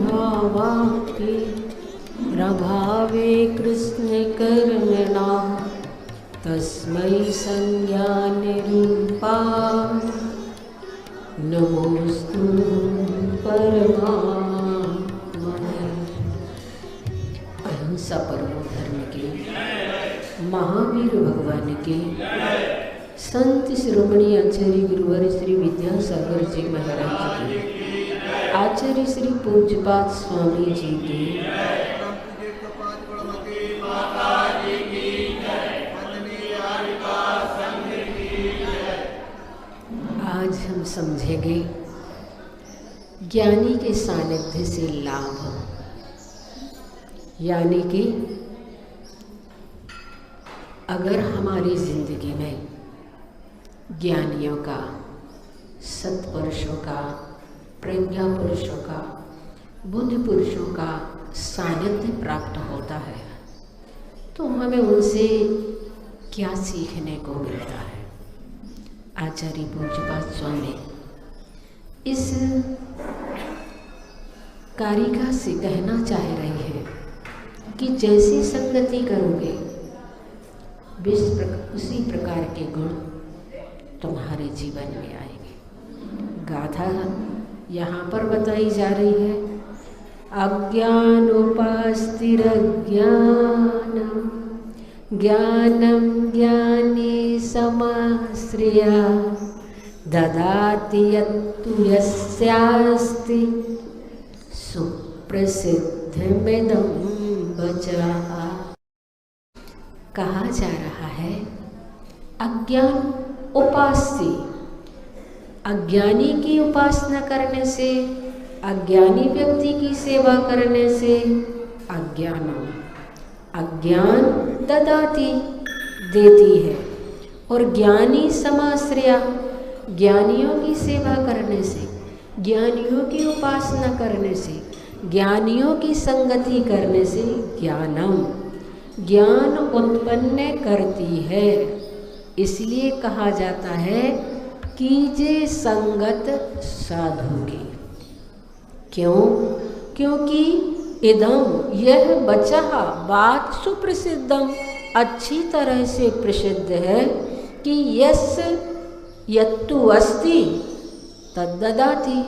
भावाप्ति प्रभावे कृष्ण कर्मणा तस्मै संज्ञानिरूपा नमोस्तु परमात्मने। अहिंसा परमो धर्म के महावीर भगवान के संत शिरोमणि आचार्य गुरुवर श्री विद्यासागर जी महाराज की, आचार्य श्री पूज्यपाद स्वामी जी की, आज हम समझेंगे ज्ञानी के सानिध्य से लाभ, यानी कि अगर हमारी जिंदगी में ज्ञानियों का, सत्पुरुषों का, प्रज्ञा पुरुषों का, बुद्धि पुरुषों का सानिध्य प्राप्त होता है तो हमें उनसे क्या सीखने को मिलता है। आचार्य पूज्यपाद स्वामी इस कारिका से कहना चाह रहे हैं कि जैसी संगति करोगे उसी प्रकार के गुण तुम्हारे जीवन में आएंगे। गाथा यहाँ पर बताई जा रही है, अज्ञानोपास्तिरज्ञानम् ज्ञानं ज्ञानी समाश्रया ददाति यत्तु यस्यास्ति सुप्रसिद्धमिदं वचः। कहा जा रहा है अज्ञान उपास्य, अज्ञानी की उपासना करने से, अज्ञानी व्यक्ति की सेवा करने से अज्ञानम, अज्ञान ददाति देती है, और ज्ञानी समाश्रया, ज्ञानियों की सेवा करने से, ज्ञानियों की उपासना करने से, ज्ञानियों की संगति करने से ज्ञानम, ज्ञान उत्पन्न करती है। इसलिए कहा जाता है कीजे संगत साधु की। क्यों? क्योंकि इदम, यह बचा बात सुप्रसिद्धम, अच्छी तरह से प्रसिद्ध है कि यस यत्तु अस्ति तद्ददाति,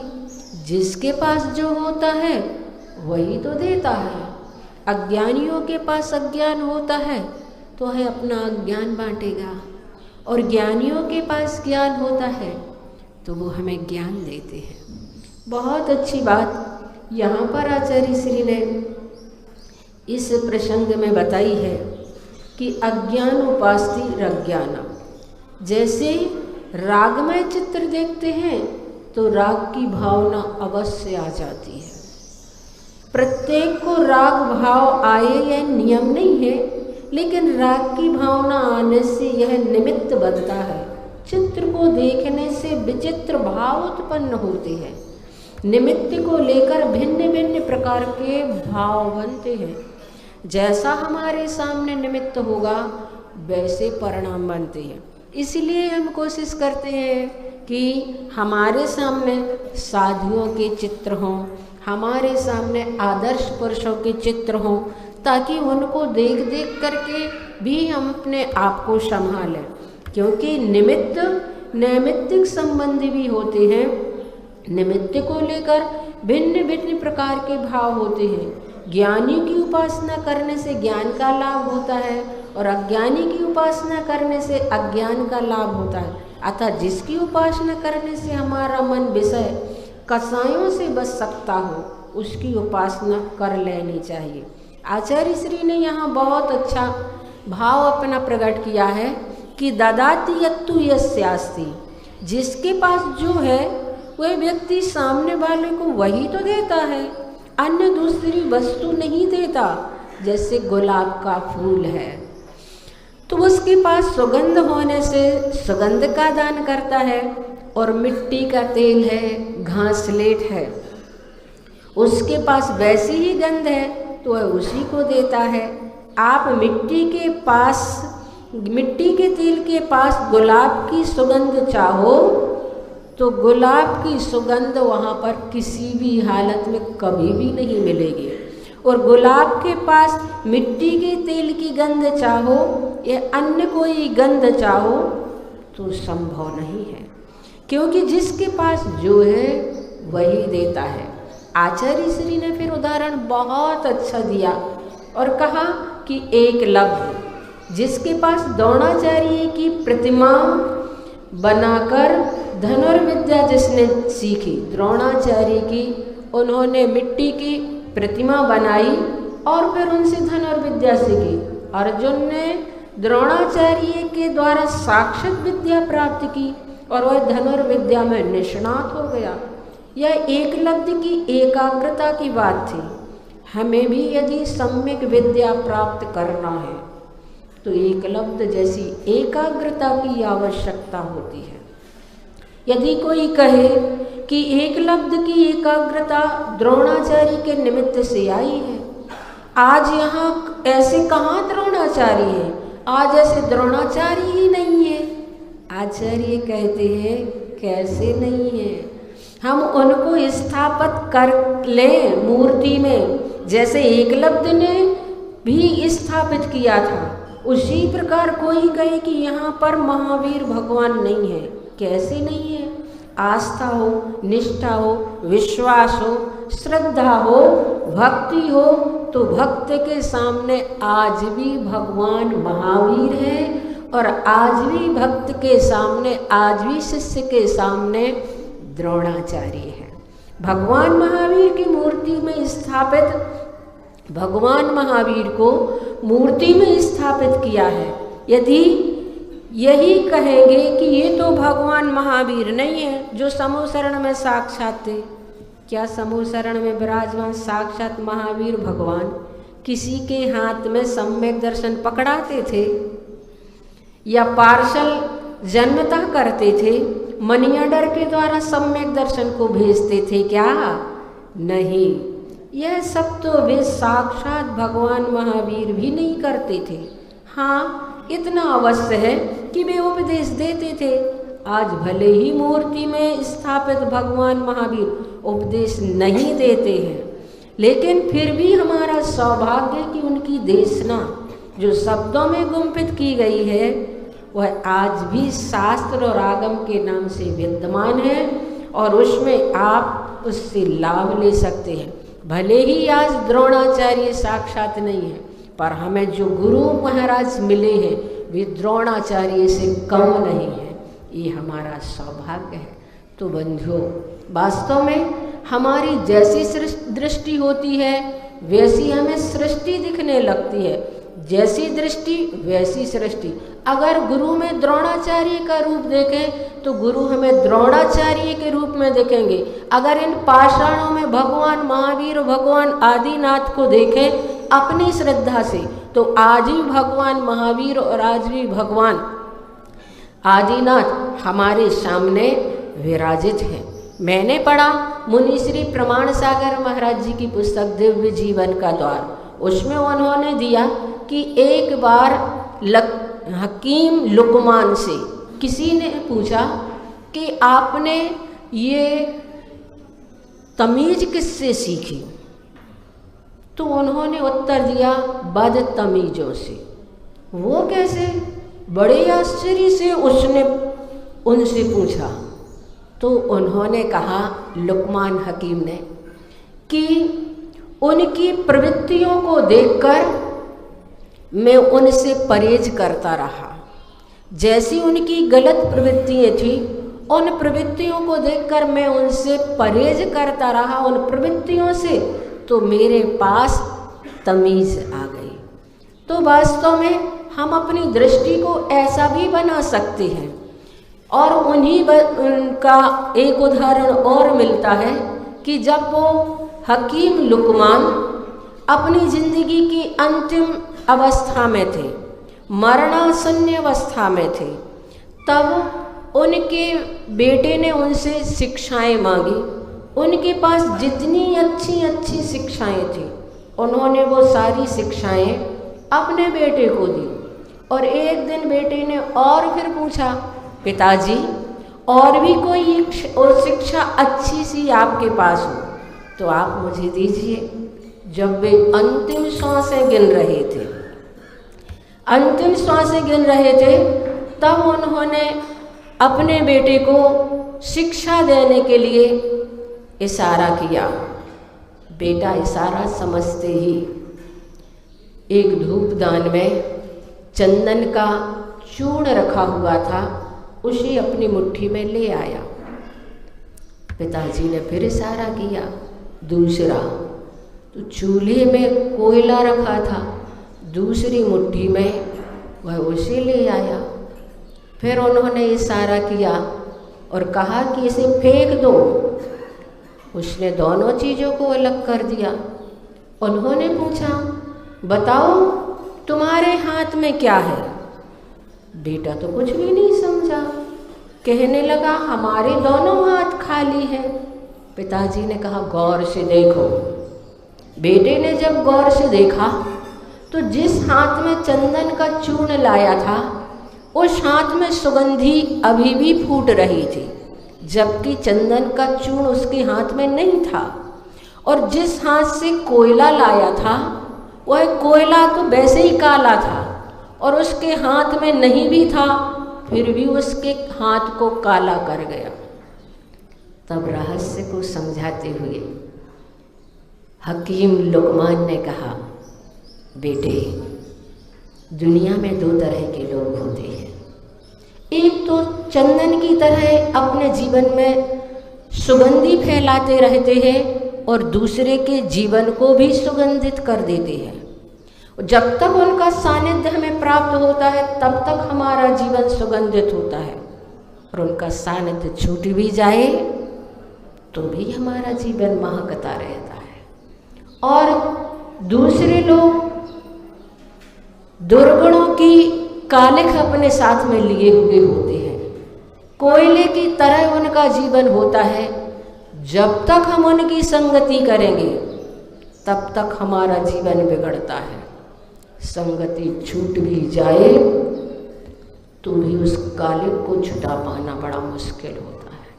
जिसके पास जो होता है वही तो देता है। अज्ञानियों के पास अज्ञान होता है तो है अपना अज्ञान बांटेगा, और ज्ञानियों के पास ज्ञान होता है तो वो हमें ज्ञान देते हैं। बहुत अच्छी बात यहाँ पर आचार्य श्री ने इस प्रसंग में बताई है कि अज्ञान उपास्ति अज्ञानम। जैसे रागमय चित्र देखते हैं तो राग की भावना अवश्य आ जाती है। प्रत्येक को राग भाव आए यह नियम नहीं है, लेकिन राग की भावना आने से यह निमित्त बनता है। चित्र को देखने से विचित्र भाव उत्पन्न होते हैं, निमित्त को लेकर भिन्न भिन्न प्रकार के भाव बनते हैं। जैसा हमारे सामने निमित्त होगा वैसे परिणाम बनते हैं। इसलिए हम कोशिश करते हैं कि हमारे सामने साधुओं के चित्र हों, हमारे सामने आदर्श पुरुषों के चित्र हों, ताकि उनको देख देख करके भी हम अपने आप को संभालें। क्योंकि निमित्त नैमित्तिक संबंधी भी होते हैं, निमित्त को लेकर भिन्न भिन्न प्रकार के भाव होते हैं। ज्ञानी की उपासना करने से ज्ञान का लाभ होता है, और अज्ञानी की उपासना करने से अज्ञान का लाभ होता है। अतः जिसकी उपासना करने से हमारा मन विषय कसायों से बच सकता हो, उसकी उपासना कर लेनी चाहिए। आचार्य श्री ने यहाँ बहुत अच्छा भाव अपना प्रकट किया है कि ददाति यत्तु यस्यास्ति, जिसके पास जो है वह व्यक्ति सामने वाले को वही तो देता है, अन्य दूसरी वस्तु नहीं देता। जैसे गुलाब का फूल है तो उसके पास सुगंध होने से सुगंध का दान करता है, और मिट्टी का तेल है, घासलेट है, उसके पास वैसी ही गंध है तो वह उसी को देता है। आप मिट्टी के तेल के पास गुलाब की सुगंध चाहो तो गुलाब की सुगंध वहाँ पर किसी भी हालत में कभी भी नहीं मिलेगी। और गुलाब के पास मिट्टी के तेल की गंध चाहो या अन्य कोई गंध चाहो तो संभव नहीं है, क्योंकि जिसके पास जो है वही देता है। आचार्य श्री ने फिर उदाहरण बहुत अच्छा दिया और कहा कि एकलव्य जिसके पास द्रोणाचार्य की प्रतिमा बनाकर धनुर्विद्या जिसने सीखी, द्रोणाचार्य की उन्होंने मिट्टी की प्रतिमा बनाई और फिर उनसे धनुर्विद्या सीखी। अर्जुन ने द्रोणाचार्य के द्वारा साक्षात विद्या प्राप्त की और वह धनुर्विद्या में निष्णात हो गया। यह एकलव्य की एकाग्रता की बात थी। हमें भी यदि सम्यक विद्या प्राप्त करना है तो एकलव्य जैसी एकाग्रता की आवश्यकता होती है। यदि कोई कहे कि एकलव्य की एकाग्रता द्रोणाचार्य के निमित्त से आई है, आज यहाँ ऐसे कहाँ द्रोणाचार्य हैं, आज ऐसे द्रोणाचार्य ही नहीं है। आचार्य कहते हैं कैसे नहीं है, हम उनको स्थापित कर लें मूर्ति में, जैसे एकलव्य ने भी स्थापित किया था। उसी प्रकार कोई कहे कि यहाँ पर महावीर भगवान नहीं है, कैसे नहीं है। आस्था हो, निष्ठा हो, विश्वास हो, श्रद्धा हो, भक्ति हो, तो भक्त के सामने आज भी भगवान महावीर है और आज भी भक्त के सामने, आज भी शिष्य के सामने द्रोणाचार्य है। भगवान महावीर की मूर्ति में स्थापित, भगवान महावीर को मूर्ति में स्थापित किया है। यदि यही कहेंगे कि ये तो भगवान महावीर नहीं है जो समूह शरण में साक्षात थे, क्या समूह शरण में विराजमान साक्षात महावीर भगवान किसी के हाथ में सम्यक दर्शन पकड़ाते थे या पार्सल जन्मतः करते थे, मनी ऑर्डर के द्वारा सम्यक दर्शन को भेजते थे क्या? नहीं, यह सब तो वे साक्षात भगवान महावीर भी नहीं करते थे। हाँ, इतना अवश्य है कि वे उपदेश देते थे। आज भले ही मूर्ति में स्थापित भगवान महावीर उपदेश नहीं देते हैं, लेकिन फिर भी हमारा सौभाग्य कि उनकी देशना जो शब्दों में गुंफित की गई है वह आज भी शास्त्र और आगम के नाम से विद्यमान है और उसमें आप उससे लाभ ले सकते हैं। भले ही आज द्रोणाचार्य साक्षात नहीं है, पर हमें जो गुरु महाराज मिले हैं वे द्रोणाचार्य से कम नहीं है, ये हमारा सौभाग्य है। तो बंधुओं, वास्तव में हमारी जैसी दृष्टि होती है वैसी हमें सृष्टि दिखने लगती है, जैसी दृष्टि वैसी सृष्टि। अगर गुरु में द्रोणाचार्य का रूप देखें तो गुरु हमें द्रोणाचार्य के रूप में देखेंगे। अगर इन पाषाणों में भगवान महावीर और भगवान आदिनाथ को देखें अपनी श्रद्धा से तो आज ही भगवान महावीर और आज भी भगवान आदिनाथ हमारे सामने विराजित हैं। मैंने पढ़ा मुनि श्री प्रमाण सागर महाराज जी की पुस्तक दिव्य जीवन का द्वार, उसमें उन्होंने दिया कि एक बार हकीम लुकमान से किसी ने पूछा कि आपने ये तमीज किससे सीखी, तो उन्होंने उत्तर दिया बदतमीजों से। वो कैसे? बड़े आश्चर्य से उसने उनसे पूछा, तो उन्होंने कहा लुकमान हकीम ने कि उनकी प्रवृत्तियों को देखकर मैं उनसे परहेज करता रहा। जैसी उनकी गलत प्रवृत्तियाँ थी उन प्रवृत्तियों को देखकर मैं उनसे परहेज करता रहा, उन प्रवृत्तियों से, तो मेरे पास तमीज़ आ गई। तो वास्तव में हम अपनी दृष्टि को ऐसा भी बना सकते हैं। और उन्हीं उनका एक उदाहरण और मिलता है कि जब वो हकीम लुकमान अपनी जिंदगी की अंतिम अवस्था में थे, मरणासन्न अवस्था में थे, तब उनके बेटे ने उनसे शिक्षाएं मांगी। उनके पास जितनी अच्छी अच्छी शिक्षाएं थी उन्होंने वो सारी शिक्षाएं अपने बेटे को दी। और एक दिन बेटे ने और फिर पूछा, पिताजी और भी कोई और शिक्षा अच्छी सी आपके पास हो तो आप मुझे दीजिए। जब वे अंतिम सांसें गिन रहे थे, अंतिम सांसें गिन रहे थे, तब उन्होंने अपने बेटे को शिक्षा देने के लिए इशारा किया। बेटा इशारा समझते ही एक धूपदान में चंदन का चूर्ण रखा हुआ था, उसे अपनी मुट्ठी में ले आया। पिताजी ने फिर इशारा किया, दूसरा, तो चूल्हे में कोयला रखा था, दूसरी मुट्ठी में वह उसे ले आया। फिर उन्होंने इशारा किया और कहा कि इसे फेंक दो। उसने दोनों चीज़ों को अलग कर दिया। उन्होंने पूछा, बताओ तुम्हारे हाथ में क्या है? बेटा तो कुछ भी नहीं समझा, कहने लगा हमारे दोनों हाथ खाली हैं। पिताजी ने कहा गौर से देखो। बेटे ने जब गौर से देखा तो जिस हाथ में चंदन का चूर्ण लाया था उस हाथ में सुगंधी अभी भी फूट रही थी, जबकि चंदन का चूर्ण उसके हाथ में नहीं था। और जिस हाथ से कोयला लाया था वह कोयला तो वैसे ही काला था और उसके हाथ में नहीं भी था, फिर भी उसके हाथ को काला कर गया। तब रहस्य को समझाते हुए हकीम लुकमान ने कहा, बेटे दुनिया में दो तरह के लोग होते हैं। एक तो चंदन की तरह अपने जीवन में सुगंधी फैलाते रहते हैं और दूसरे के जीवन को भी सुगंधित कर देते हैं। जब तक उनका सानिध्य हमें प्राप्त होता है तब तक हमारा जीवन सुगंधित होता है, और उनका सानिध्य छूट भी जाए तो भी हमारा जीवन महकता रहता है। और दूसरे लोग दुर्गुणों की कालिख अपने साथ में लिए हुए होते हैं, कोयले की तरह उनका जीवन होता है। जब तक हम उनकी संगति करेंगे तब तक हमारा जीवन बिगड़ता है। संगति छूट भी जाए तो भी उस कालिख को छुटा पाना बड़ा मुश्किल होता है।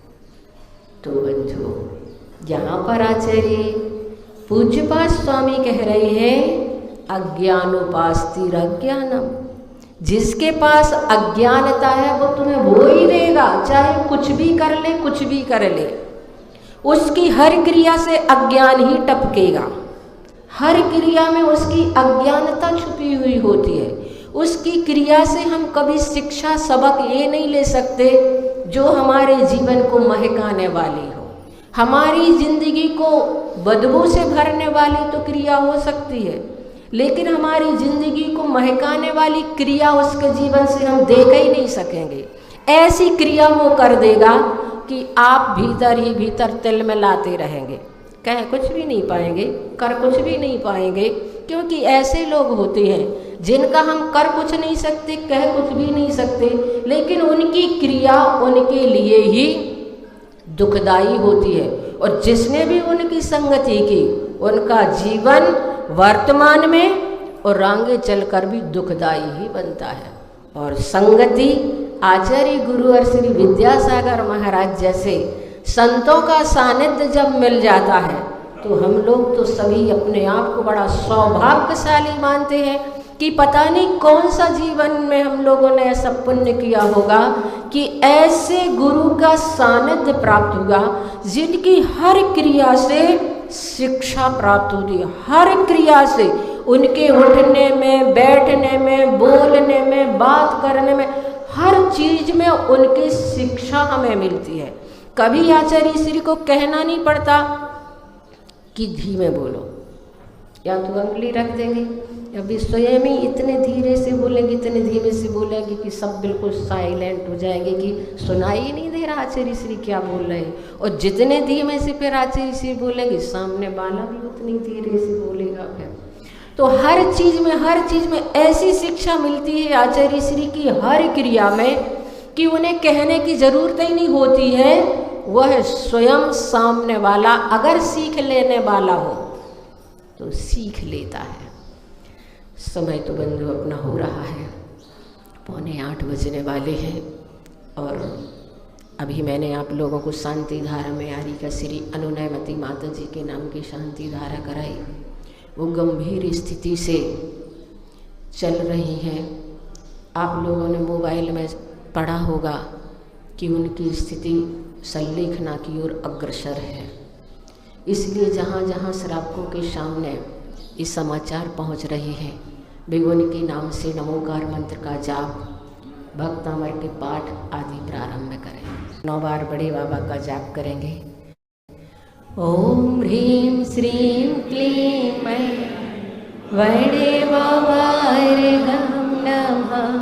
तो बंधु, यहाँ पर आचार्य पूज्यपाद स्वामी कह रहे हैं अज्ञानोपास्तिर अज्ञानम। जिसके पास अज्ञानता है वो तुम्हें वो ही देगा, चाहे कुछ भी कर ले, कुछ भी कर ले। उसकी हर क्रिया से अज्ञान ही टपकेगा, हर क्रिया में उसकी अज्ञानता छुपी हुई होती है। उसकी क्रिया से हम कभी शिक्षा सबक ये नहीं ले सकते जो हमारे जीवन को महकाने वाली हो। हमारी जिंदगी को बदबू से भरने वाली तो क्रिया हो सकती है, लेकिन हमारी जिंदगी को महकाने वाली क्रिया उसके जीवन से हम देख ही नहीं सकेंगे। ऐसी क्रिया वो कर देगा कि आप भीतर ही भीतर तिल में लाते रहेंगे, कह कुछ भी नहीं पाएंगे, कर कुछ भी नहीं पाएंगे। क्योंकि ऐसे लोग होते हैं जिनका हम कर कुछ नहीं सकते, कह कुछ भी नहीं सकते, लेकिन उनकी क्रिया उनके लिए ही दुखदाई होती है। और जिसने भी उनकी संगति की उनका जीवन वर्तमान में और आगे चलकर भी दुखदाई ही बनता है। और संगति आचार्य गुरु और श्री विद्यासागर महाराज जैसे संतों का सानिध्य जब मिल जाता है तो हम लोग तो सभी अपने आप को बड़ा सौभाग्यशाली मानते हैं कि पता नहीं कौन सा जीवन में हम लोगों ने ऐसा पुण्य किया होगा कि ऐसे गुरु का सानिध्य प्राप्त हुआ जिनकी हर क्रिया से शिक्षा प्राप्त होती है। हर क्रिया से, उनके उठने में, बैठने में, बोलने में, बात करने में, हर चीज में उनकी शिक्षा हमें मिलती है। कभी आचार्य श्री को कहना नहीं पड़ता कि धीमे बोलो, या तो अंगुली रख देंगे, अभी स्वयं ही इतने धीरे से बोलेंगे, इतने धीमे से बोलेंगे कि सब बिल्कुल साइलेंट हो जाएंगे कि सुनाई ही नहीं दे रहा आचार्य श्री क्या बोल रहे हैं। और जितने धीमे से फिर आचार्य श्री बोलेंगे, सामने वाला भी उतनी धीरे से बोलेगा। फिर तो हर चीज़ में ऐसी शिक्षा मिलती है आचार्य श्री की हर क्रिया में कि उन्हें कहने की ज़रूरत ही नहीं होती है। वह स्वयं सामने वाला अगर सीख लेने वाला हो तो सीख लेता है। समय तो बंधु अपना हो रहा है, 7:45 बजने वाले हैं और अभी मैंने आप लोगों को शांति धारा में आरी का श्री अनुनयमती माता जी के नाम की शांति धारा कराई। वो गंभीर स्थिति से चल रही हैं। आप लोगों ने मोबाइल में पढ़ा होगा कि उनकी स्थिति संलेखना की ओर अग्रसर है। इसलिए जहाँ जहाँ श्रावकों के सामने ये समाचार पहुँच रहे हैं, वे उनके नाम से नमोकार मंत्र का जाप, भक्तामर के पाठ आदि प्रारंभ करें। 9 बार बड़े बाबा का जाप करेंगे। ओम ह्रीं श्रीं क्लीं मैं बड़े बाबा नमः।